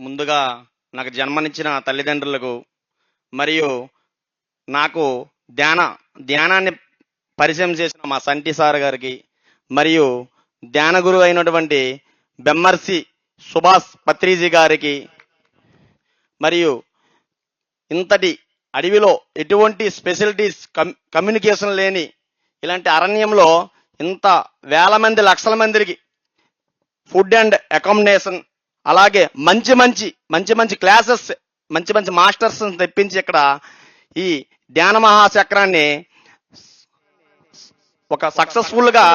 ముందుగా నాకు జన్మనిచ్చిన తల్లిదండ్రులకు మరియు నాకు ధ్యానాన్ని పరిచయం చేసిన మా సంటి సార్ గారికి మరియు ధ్యాన గురువు అయినటువంటి బెమ్మర్సి సుభాష్ పత్రిజీ గారికి మరియు ఇంతటి అడవిలో ఎటువంటి స్పెషలిటీస్ కమ్యూనికేషన్ లేని ఇలాంటి అరణ్యంలో ఇంత వేల మంది లక్షల మందికి ఫుడ్ అండ్ అకామిడేషన్ అలాగే మంచి క్లాసెస్ మంచి మాస్టర్స్ తెప్పించి ఇక్కడ ఈ ధ్యాన మహాచక్రాన్ని ఒక సక్సెస్ఫుల్ గా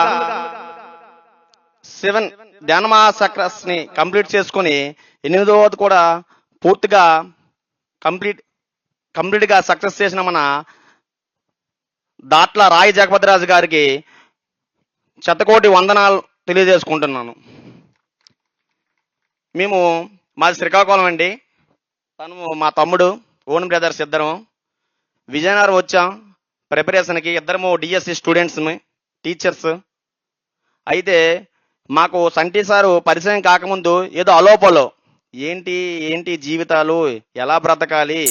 7 ధ్యాన మహాచక్రస్ ని కంప్లీట్ చేసుకుని 8వది కూడా పూర్తిగా కంప్లీట్ గా సక్సెస్ చేసిన మన దాట్ల రాయి జగపతిరాజు గారికి శతకోటి వందనాలు తెలియజేసుకుంటున్నాను. మాది శ్రీకాకుళం అండి. తను మా తమ్ముడు ఓన్ బ్రదర్స్ ఇద్దరం విజయనగరం వచ్చాం ప్రిపరేషన్కి. ఇద్దరము డిఎస్సి స్టూడెంట్స్ టీచర్స్. అయితే మాకు సంటి సారు పరిచయం కాకముందు ఏదో అలోపలో ఏంటి జీవితాలు ఎలా బ్రతకాలి,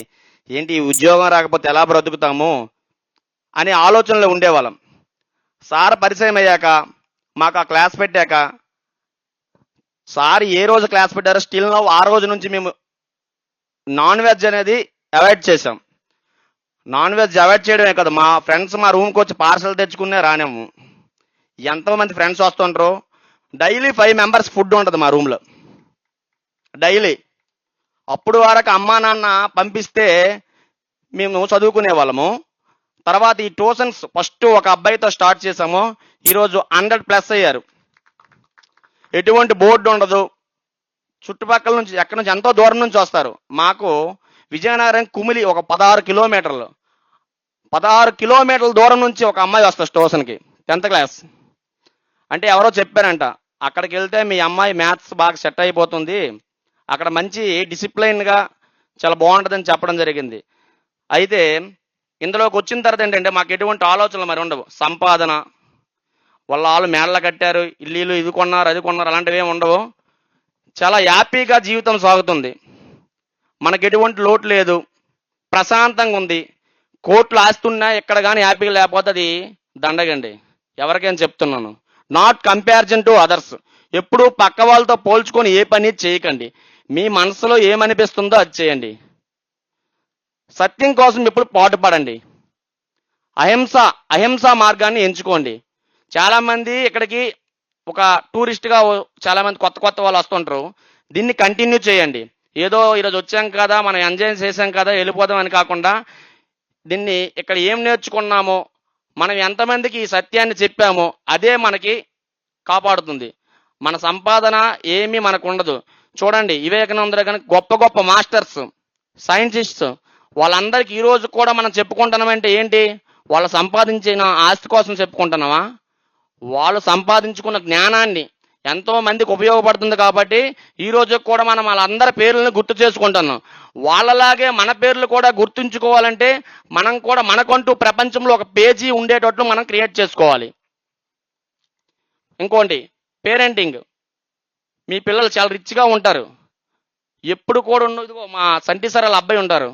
ఏంటి ఉద్యోగం రాకపోతే ఎలా బ్రతుకుతాము అనే ఆలోచనలో ఉండేవాళ్ళం. సార్ పరిచయం అయ్యాక మాకు ఆ క్లాస్ పెట్టాక సార్ ఏ రోజు క్లాస్ పెట్టారో స్టిల్ నౌ ఆ రోజు నుంచి మేము నాన్ వెజ్ అనేది అవాయిడ్ చేసాం. నాన్ వెజ్ అవాయిడ్ చేయడమే కదా, మా ఫ్రెండ్స్ మా రూమ్కి వచ్చి పార్సల్ తెచ్చుకునే రానేము. ఎంతోమంది ఫ్రెండ్స్ వస్తుంటారు. డైలీ 5 మెంబర్స్ ఫుడ్ ఉంటుంది మా రూమ్లో డైలీ. అప్పుడు వరకు అమ్మా నాన్న పంపిస్తే మేము చదువుకునే వాళ్ళము. తర్వాత ఈ ట్యూషన్స్ ఫస్ట్ ఒక అబ్బాయితో స్టార్ట్ చేసాము. ఈరోజు 100+ అయ్యారు. ఎటువంటి బోర్డు ఉండదు. చుట్టుపక్కల నుంచి ఎక్కడి నుంచి ఎంతో దూరం నుంచి వస్తారు. మాకు విజయనగరం కుమిలి ఒక 16 కిలోమీటర్లు 16 కిలోమీటర్ల దూరం నుంచి ఒక అమ్మాయి వస్తారు ట్యూషన్కి 10th క్లాస్. అంటే ఎవరో చెప్పారంట, అక్కడికి వెళ్తే మీ అమ్మాయి మ్యాథ్స్ బాగా సెట్ అయిపోతుంది, అక్కడ మంచి డిసిప్లైన్గా చాలా బాగుంటుందని చెప్పడం జరిగింది. అయితే ఇందులోకి వచ్చిన తర్వాత ఏంటంటే మాకు ఎటువంటి ఆలోచనలు మరి ఉండవు. సంపాదన వాళ్ళు మేడలు కట్టారు, ఇల్లు ఇది కొన్నారు అది కొన్నారు అలాంటివి ఏమి ఉండవు. చాలా హ్యాపీగా జీవితం సాగుతుంది. మనకి ఎటువంటి లోటు లేదు, ప్రశాంతంగా ఉంది. కోట్లు ఆస్తున్నా ఎక్కడ కానీ హ్యాపీగా లేకపోతే అది దండగండి. ఎవరికైనా చెప్తున్నాను, నాట్ కంపారిజన్ టు అదర్స్. ఎప్పుడు పక్క వాళ్ళతో పోల్చుకొని ఏ పని చేయకండి. మీ మనసులో ఏమనిపిస్తుందో అది చేయండి. సత్యం కోసం ఎప్పుడు పాటుపడండి. అహింస మార్గాన్ని ఎంచుకోండి. చాలామంది ఇక్కడికి ఒక టూరిస్ట్గా చాలామంది కొత్త వాళ్ళు వస్తుంటారు. దీన్ని కంటిన్యూ చేయండి. ఏదో ఈరోజు వచ్చాం కదా మనం ఎంజాయ్ చేసాం కదా వెళ్ళిపోదాం అని కాకుండా దీన్ని ఇక్కడ ఏం నేర్చుకున్నామో, మనం ఎంతమందికి ఈ సత్యాన్ని చెప్పామో అదే మనకి కాపాడుతుంది. మన సంపాదన ఏమీ మనకు ఉండదు. చూడండి, వివేకానంద కనుక గొప్ప మాస్టర్స్, సైంటిస్ట్స్ వాళ్ళందరికీ ఈరోజు కూడా మనం చెప్పుకుంటున్నామంటే ఏంటి? వాళ్ళు సంపాదించిన ఆస్తి కోసం చెప్పుకుంటున్నామా? వాళ్ళు సంపాదించుకున్న జ్ఞానాన్ని ఎంతో మందికి ఉపయోగపడుతుంది కాబట్టి ఈ రోజు కూడా మనం వాళ్ళందరి పేర్లను గుర్తు చేసుకుంటున్నాం. వాళ్ళలాగే మన పేర్లు కూడా గుర్తుంచుకోవాలంటే మనం కూడా మనకంటూ ప్రపంచంలో ఒక పేజీ ఉండేటట్లు మనం క్రియేట్ చేసుకోవాలి. ఇంకోటి, పేరెంటింగ్. మీ పిల్లలు చాలా రిచ్గా ఉంటారు. ఎప్పుడు కూడా ఉండదు. మా సంటి సార్ వాళ్ళ అబ్బాయి ఉంటారు,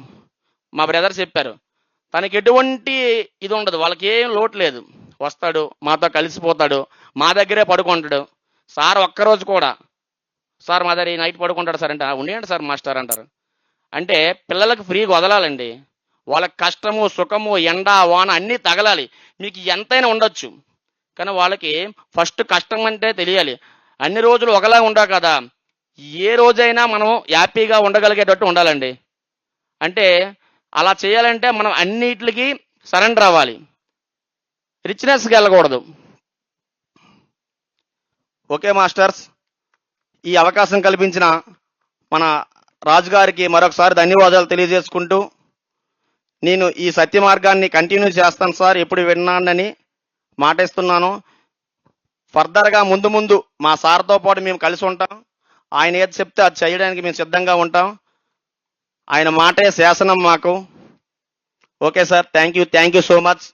మా బ్రదర్ చెప్పారు, తనకి ఎటువంటి ఇది ఉండదు, వాళ్ళకి ఏం లోటు లేదు. వస్తాడు, మాతో కలిసిపోతాడు, మా దగ్గరే పడుకుంటాడు. సార్ ఒక్కరోజు కూడా సార్ మా దగ్గర ఈ నైట్ పడుకుంటాడు సార్ అంటే ఉండేయండి సార్ మాస్టర్ అంటారు. అంటే పిల్లలకు ఫ్రీగా వదలాలండి. వాళ్ళకి కష్టము సుఖము ఎండ వాన అన్నీ తగలాలి. మీకు ఎంతైనా ఉండొచ్చు, కానీ వాళ్ళకి ఫస్ట్ కష్టం అంటే తెలియాలి. అన్ని రోజులు ఒకలా ఉండవు కదా, ఏ రోజైనా మనం హ్యాపీగా ఉండగలిగేటట్టు ఉండాలండి. అంటే అలా చేయాలంటే మనం అన్నిటికి సరెండర్ అవ్వాలి, రిచ్నెస్కి వెళ్ళకూడదు. ఓకే మాస్టర్స్, ఈ అవకాశం కల్పించిన మన రాజుగారికి మరొకసారి ధన్యవాదాలు తెలియజేసుకుంటూ, నేను ఈ సత్య మార్గాన్ని కంటిన్యూ చేస్తాను సార్, ఎప్పుడు విన్నానని మాటిస్తున్నాను. ఫర్దర్గా ముందు మా సార్తో పాటు మేము కలిసి ఉంటాం. ఆయన ఏది చెప్తే అది చేయడానికి మేము సిద్ధంగా ఉంటాం. ఆయన మాటే శాసనం మాకు. Okay sir, thank you so much.